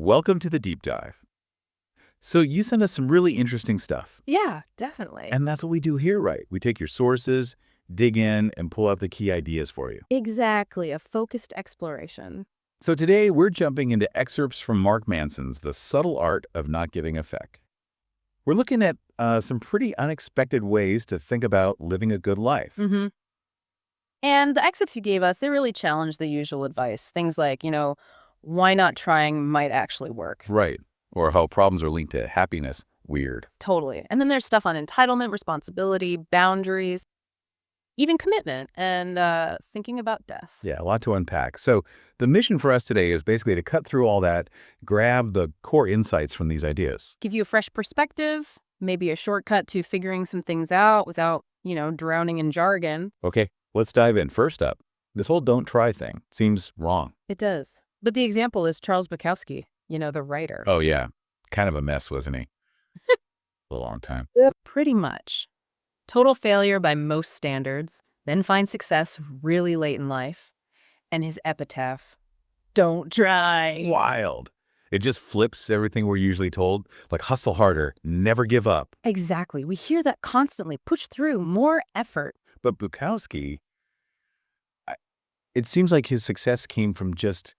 Welcome to the deep dive. So you sent us some really interesting stuff. Yeah, definitely. And that's what we do here, right? We take your sources, dig in, and pull out the key ideas for you. Exactly, a focused exploration. So today we're jumping into excerpts from Mark Manson's The Subtle Art of Not Giving a Feck. We're looking at some pretty unexpected ways to think about living a good life. Mm-hmm. And the excerpts you gave us, they really challenge the usual advice. Things like, why not trying might actually work. Right. Or how problems are linked to happiness. Weird. Totally. And then there's stuff on entitlement, responsibility, boundaries, even commitment, and thinking about death. Yeah, a lot to unpack. So the mission for us today is basically to cut through all that, grab the core insights from these ideas. Give you a fresh perspective, maybe a shortcut to figuring some things out without, drowning in jargon. Okay, let's dive in. First up, this whole don't try thing seems wrong. It does. But the example is Charles Bukowski, the writer. Oh, yeah. Kind of a mess, wasn't he? A long time. Pretty much. Total failure by most standards, then finds success really late in life. And his epitaph, don't try. Wild. It just flips everything we're usually told, like hustle harder, never give up. Exactly. We hear that constantly. Push through, more effort. But Bukowski, it seems like his success came from just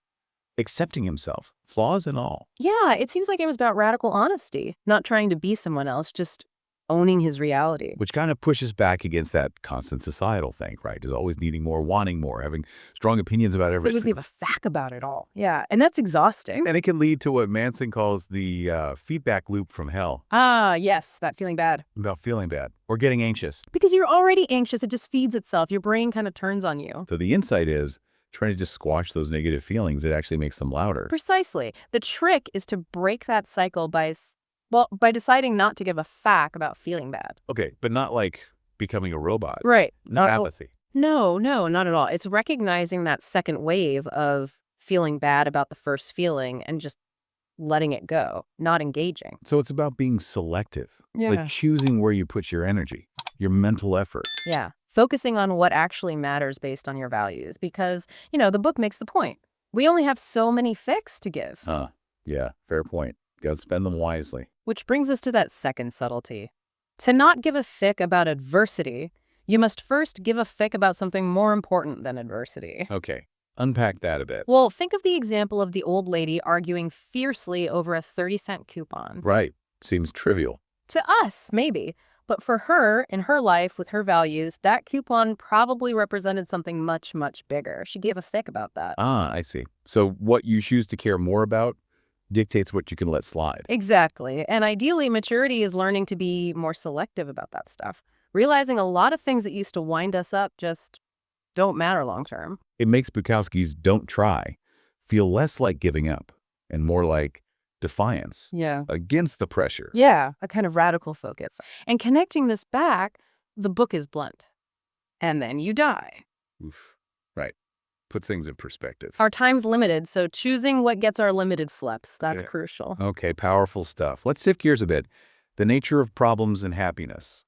accepting himself, flaws and all. Yeah, it seems like it was about radical honesty, not trying to be someone else, just owning his reality. Which kind of pushes back against that constant societal thing, right? Is always needing more, wanting more, having strong opinions about It everything. would leave a fact about it all. Yeah, and that's exhausting. And it can lead to what Manson calls the feedback loop from hell, Ah, yes, that feeling bad. about feeling bad or getting anxious. Because you're already anxious, it just feeds itself. Your brain kind of turns on you. So the insight is trying to just squash those negative feelings. It actually makes them louder. Precisely. The trick is to break that cycle by deciding not to give a fuck about feeling bad. Okay, but not like becoming a robot. Right. Not apathy. No, not at all. It's recognizing that second wave of feeling bad about the first feeling and just letting it go, not engaging. So it's about being selective. Yeah. Like choosing where you put your energy, your mental effort. Yeah. Focusing on what actually matters based on your values. Because, the book makes the point. We only have so many fix to give. Yeah, fair point. Gotta spend them wisely. Which brings us to that second subtlety. To not give a fick about adversity, you must first give a fick about something more important than adversity. Okay, unpack that a bit. Well, think of the example of the old lady arguing fiercely over a 30-cent coupon. Right, seems trivial. To us, maybe. But for her, in her life, with her values, that coupon probably represented something much, much bigger. She gave a fick about that. I see. So what you choose to care more about dictates what you can let slide. Exactly. And ideally, maturity is learning to be more selective about that stuff. Realizing a lot of things that used to wind us up just don't matter long term. It makes Bukowski's don't try feel less like giving up and more like defiance Yeah. against the pressure. Yeah, a kind of radical focus. And connecting this back, the book is blunt. And then you die. Oof. Right. Puts things in perspective. Our time's limited, so choosing what gets our limited flips, that's Yeah. crucial. Okay, powerful stuff. Let's shift gears a bit. The nature of problems and happiness.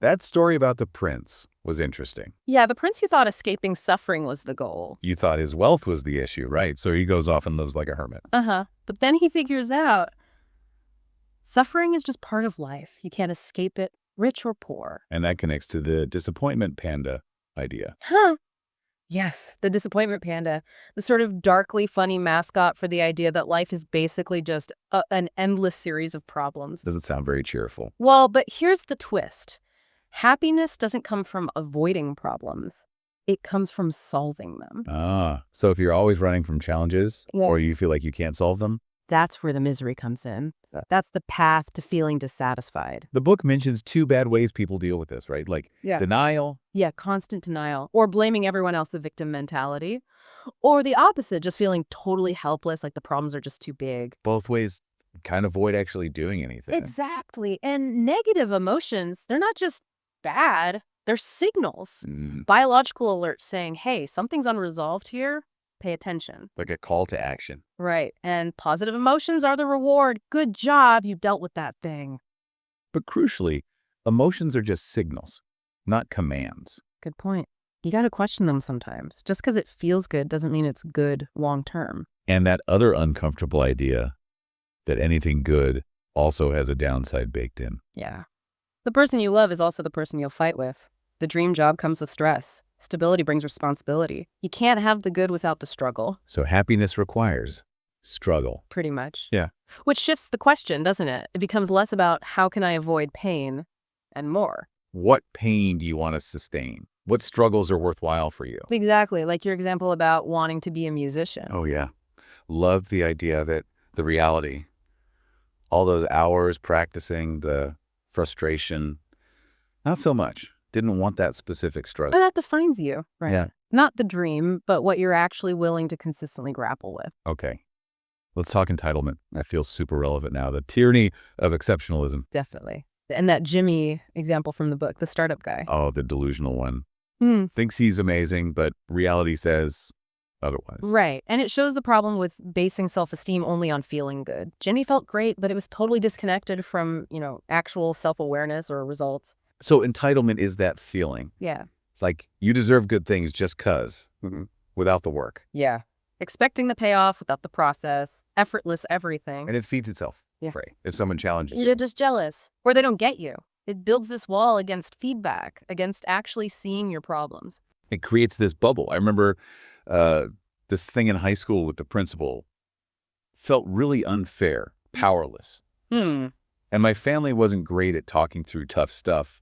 That story about the prince was interesting. Yeah, the prince who thought escaping suffering was the goal. You thought his wealth was the issue, right? So he goes off and lives like a hermit. But then he figures out suffering is just part of life. You can't escape it, rich or poor. And that connects to the disappointment panda idea. Yes, the disappointment panda, the sort of darkly funny mascot for the idea that life is basically just an endless series of problems. Doesn't sound very cheerful. Well, but here's the twist. Happiness doesn't come from avoiding problems. It comes from solving them. So if you're always running from challenges Yeah. or you feel like you can't solve them, That's where the misery comes in. That's the path to feeling dissatisfied. the book mentions two bad ways people deal with this, right? Like denial. Yeah, constant denial, or blaming everyone else, the victim mentality, or the opposite, just feeling totally helpless, like the problems are just too big. Both ways kind of avoid actually doing anything. Exactly. And negative emotions, they're not just bad, they're signals. Biological alerts saying, hey, something's unresolved here, pay attention. Like a call to action. Right. And positive emotions are the reward. Good job, you dealt with that thing. But crucially, emotions are just signals, not commands. Good point. You got to question them sometimes. Just because it feels good doesn't mean it's good long term. And that other uncomfortable idea that anything good also has a downside baked in. Yeah. The person you love is also the person you'll fight with. The dream job comes with stress. Stability brings responsibility. You can't have the good without the struggle. So happiness requires struggle. Pretty much. Yeah. Which shifts the question, doesn't it? It becomes less about how can I avoid pain and more. What pain do you want to sustain? What struggles are worthwhile for you? Exactly, like your example about wanting to be a musician. Oh, yeah. Love the idea of it, the reality. All those hours practicing, the frustration. Not so much. Didn't want that specific But struggle. that defines you, right? Yeah. Not the dream, but what you're actually willing to consistently grapple with. Okay. Let's talk entitlement. That feels super relevant now. The tyranny of exceptionalism. Definitely. And that Jimmy example from the book, the startup guy. Oh, the delusional one. Hmm. Thinks he's amazing, but reality says otherwise. Right. And it shows the problem with basing self-esteem only on feeling good. Jimmy felt great, but it was totally disconnected from, actual self-awareness or results. So entitlement is that feeling. Yeah. Like you deserve good things just 'cause, without the work. Yeah. Expecting the payoff without the process, effortless everything. And it feeds itself. Yeah. Right. If someone challenges You're just jealous. Or they don't get you. It builds this wall against feedback, against actually seeing your problems. it creates this bubble. I remember this thing in high school with the principal felt really unfair, powerless. Hmm. And my family wasn't great at talking through tough stuff.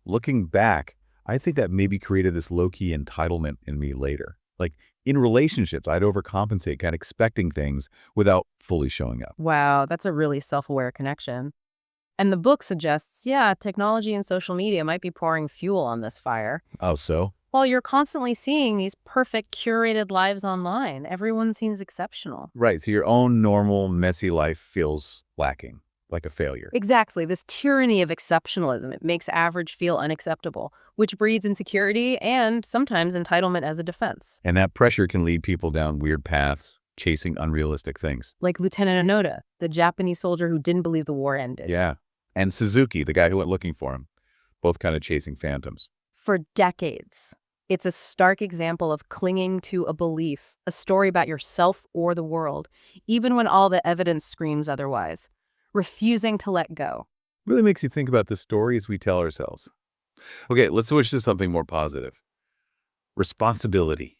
Looking back, I think that maybe created this low-key entitlement in me later. Like in relationships, I'd overcompensate, kind of expecting things without fully showing up. Wow, that's a really self-aware connection. And the book suggests, technology and social media might be pouring fuel on this fire. Oh, so? While you're constantly seeing these perfect, curated lives online, everyone seems exceptional. Right. So your own normal, messy life feels lacking, like a failure. Exactly. This tyranny of exceptionalism, it makes average feel unacceptable, which breeds insecurity and sometimes entitlement as a defense. And that pressure can lead people down weird paths, chasing unrealistic things. Like Lieutenant Onoda, the Japanese soldier who didn't believe the war ended. Yeah. And Suzuki, the guy who went looking for him, both kind of chasing phantoms. For decades. It's a stark example of clinging to a belief, a story about yourself or the world, even when all the evidence screams otherwise. Refusing to let go. Really makes you think about the stories we tell ourselves. Okay, let's switch to something more positive. Responsibility.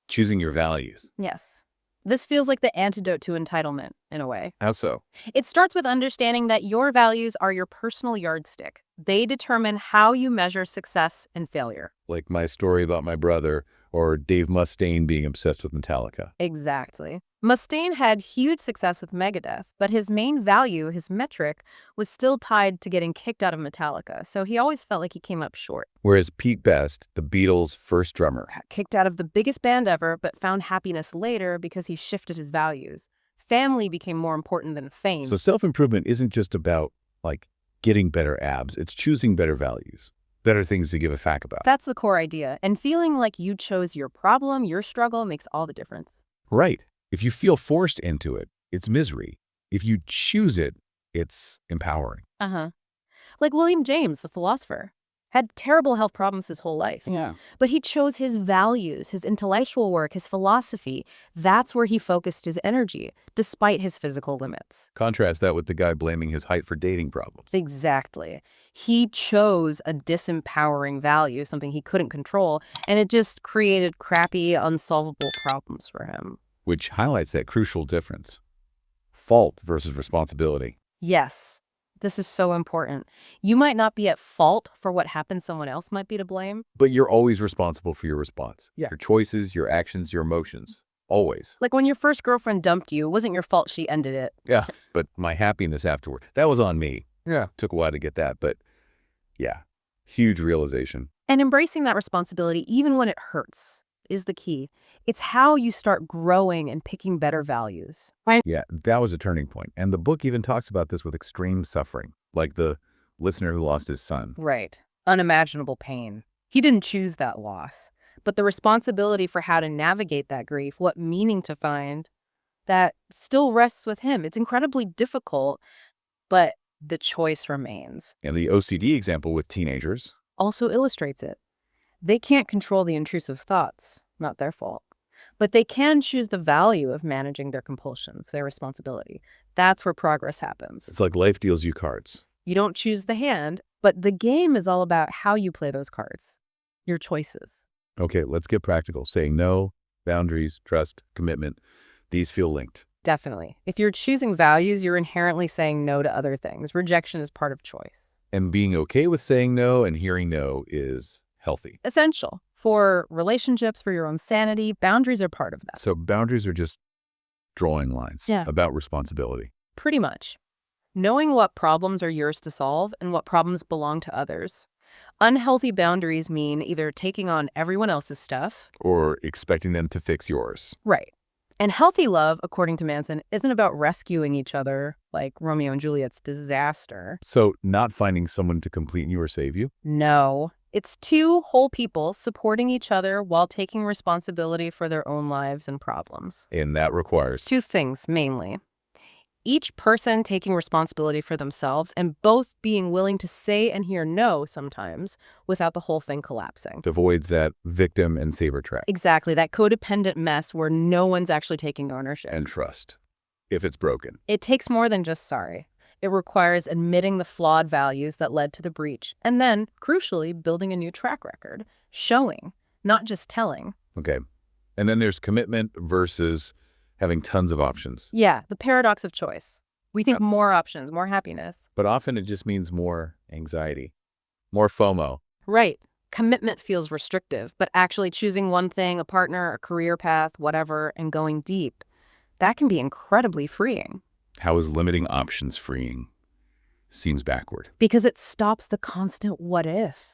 Choosing your values. Yes. This feels like the antidote to entitlement, in a way. How so? It starts with understanding that your values are your personal yardstick. They determine how you measure success and failure. Like my story about my brother, or Dave Mustaine being obsessed with Metallica. Exactly. Mustaine had huge success with Megadeth, but his main value, his metric, was still tied to getting kicked out of Metallica, so he always felt like he came up short. Whereas Pete Best, the Beatles' first drummer, Got kicked out of the biggest band ever, but found happiness later because he shifted his values. Family became more important than fame. So self-improvement isn't just about, like, getting better abs. It's choosing better values, better things to give a fuck about. That's the core idea, and feeling like you chose your problem, your struggle, makes all the difference. Right. If you feel forced into it, it's misery. If you choose it, it's empowering. Uh-huh. Like William James, the philosopher. Had terrible health problems his whole life. Yeah. But he chose his values, his intellectual work, his philosophy. That's where he focused his energy, despite his physical limits. Contrast that with the guy blaming his height for dating problems. Exactly. He chose a disempowering value, something he couldn't control, and it just created crappy, unsolvable problems for him. Which highlights that crucial difference. Fault versus responsibility. Yes, this is so important. You might not be at fault for what happened, someone else might be to blame. But you're always responsible for your response. Yeah. Your choices, your actions, your emotions. Always. Like when your first girlfriend dumped you, it wasn't your fault she ended it. Yeah. But my happiness afterward, that was on me. Yeah. Took a while to get that, but yeah. Huge realization. And embracing that responsibility, even when it hurts, is the key. It's how you start growing and picking better values. Yeah, that was a turning point. And the book even talks about this with extreme suffering, like the listener who lost his son. Right. Unimaginable pain. He didn't choose that loss. But the responsibility for how to navigate that grief, what meaning to find, that still rests with him. It's incredibly difficult, but the choice remains. And the OCD example with teenagers. Also illustrates it. They can't control the intrusive thoughts. Not their fault. But they can choose the value of managing their compulsions, their responsibility. That's where progress happens. It's like life deals you cards. You don't choose the hand, but the game is all about how you play those cards, your choices. Okay, let's get practical. Saying no, boundaries, trust, commitment, these feel linked. Definitely. If you're choosing values, you're inherently saying no to other things. Rejection is part of choice. And being okay with saying no and hearing no is healthy. Essential. For relationships, for your own sanity, boundaries are part of that. So boundaries are just drawing lines Yeah. about responsibility. Pretty much. Knowing what problems are yours to solve and what problems belong to others. Unhealthy boundaries mean either taking on everyone else's stuff. Or expecting them to fix yours. Right. And healthy love, according to Manson, isn't about rescuing each other like Romeo and Juliet's disaster. So not finding someone to complete you or save you? No. It's two whole people supporting each other while taking responsibility for their own lives and problems. And that requires Two things, mainly. Each person taking responsibility for themselves and both being willing to say and hear no sometimes without the whole thing collapsing. avoids that victim and saver trap. Exactly, that codependent mess where no one's actually taking ownership. And trust, if it's broken. It takes more than just sorry. It requires admitting the flawed values that led to the breach, and then, crucially, building a new track record, showing, not just telling. Okay. And then there's commitment versus having tons of options. Yeah, the paradox of choice. We think more options, more happiness. But often it just means more anxiety, more FOMO. Right. Commitment feels restrictive, but actually choosing one thing, a partner, a career path, whatever, and going deep, that can be incredibly freeing. How is limiting options freeing? Seems backward. Because it stops the constant what if.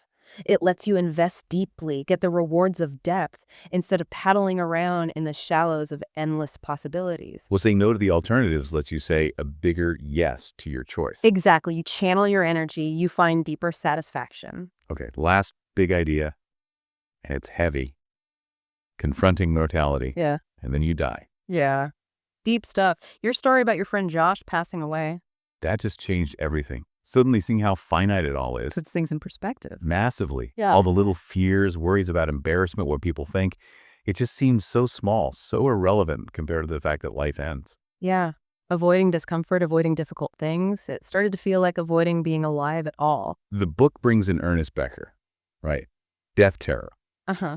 It lets you invest deeply, get the rewards of depth, instead of paddling around in the shallows of endless possibilities. Well, saying no to the alternatives lets you say a bigger yes to your choice. Exactly. You channel your energy, you find deeper satisfaction. Okay, last big idea, and it's heavy. Confronting mortality. Yeah. And then you die. Yeah. Deep stuff. Your story about your friend Josh passing away That just changed everything. Suddenly seeing how finite it all is. puts things in perspective. Massively. Yeah. All the little fears, worries about embarrassment, what people think. It just seems so small, so irrelevant compared to the fact that life ends. Yeah. Avoiding discomfort, avoiding difficult things. It started to feel like avoiding being alive at all. The book brings in Ernest Becker, right? Death terror. Uh-huh.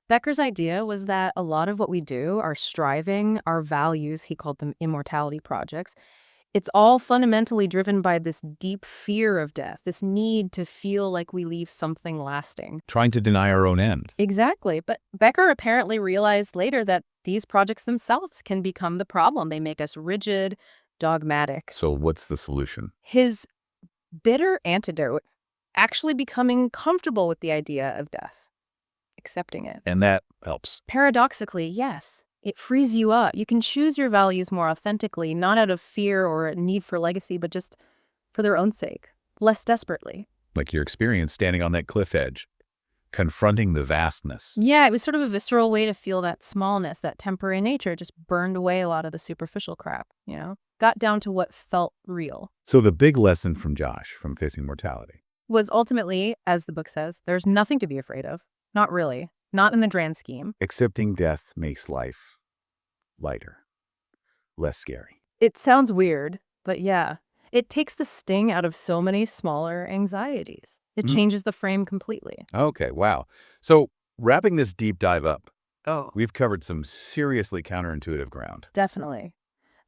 Becker's idea was that a lot of what we do, our striving, our values, he called them immortality projects, it's all fundamentally driven by this deep fear of death, this need to feel like we leave something lasting. Trying to deny our own end. Exactly. But Becker apparently realized later that these projects themselves can become the problem. They make us rigid, dogmatic. So what's the solution? His bitter antidote, actually becoming comfortable with the idea of death, accepting it. And that helps. Paradoxically, yes. It frees you up. You can choose your values more authentically, not out of fear or a need for legacy, but just for their own sake, less desperately. Like your experience standing on that cliff edge, confronting the vastness. Yeah, it was sort of a visceral way to feel that smallness, that temporary nature just burned away a lot of the superficial crap, Got down to what felt real. So the big lesson from Josh, from facing mortality, Was ultimately, as the book says, there's nothing to be afraid of. Not really. Not in the grand scheme. accepting death makes life lighter, less scary. It sounds weird, but yeah. It takes the sting out of so many smaller anxieties. It changes the frame completely. Okay, wow. So wrapping this deep dive up, Oh. we've covered some seriously counterintuitive ground. Definitely.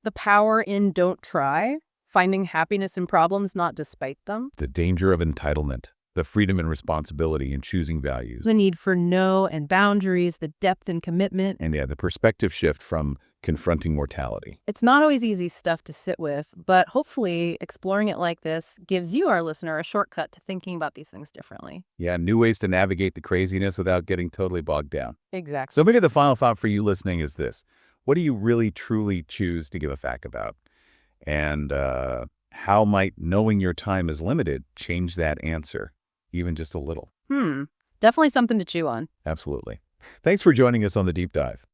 The power in don't try, finding happiness in problems, not despite them. The danger of entitlement, the freedom and responsibility in choosing values. The need for no and boundaries, the depth and commitment. And yeah, the perspective shift from confronting mortality. It's not always easy stuff to sit with, but hopefully exploring it like this gives you, our listener, a shortcut to thinking about these things differently. Yeah, new ways to navigate the craziness without getting totally bogged down. Exactly. So maybe the final thought for you listening is this. What do you really, truly choose to give a fuck about? And how might knowing your time is limited change that answer, even just a little? Definitely something to chew on. Absolutely. Thanks for joining us on The Deep Dive.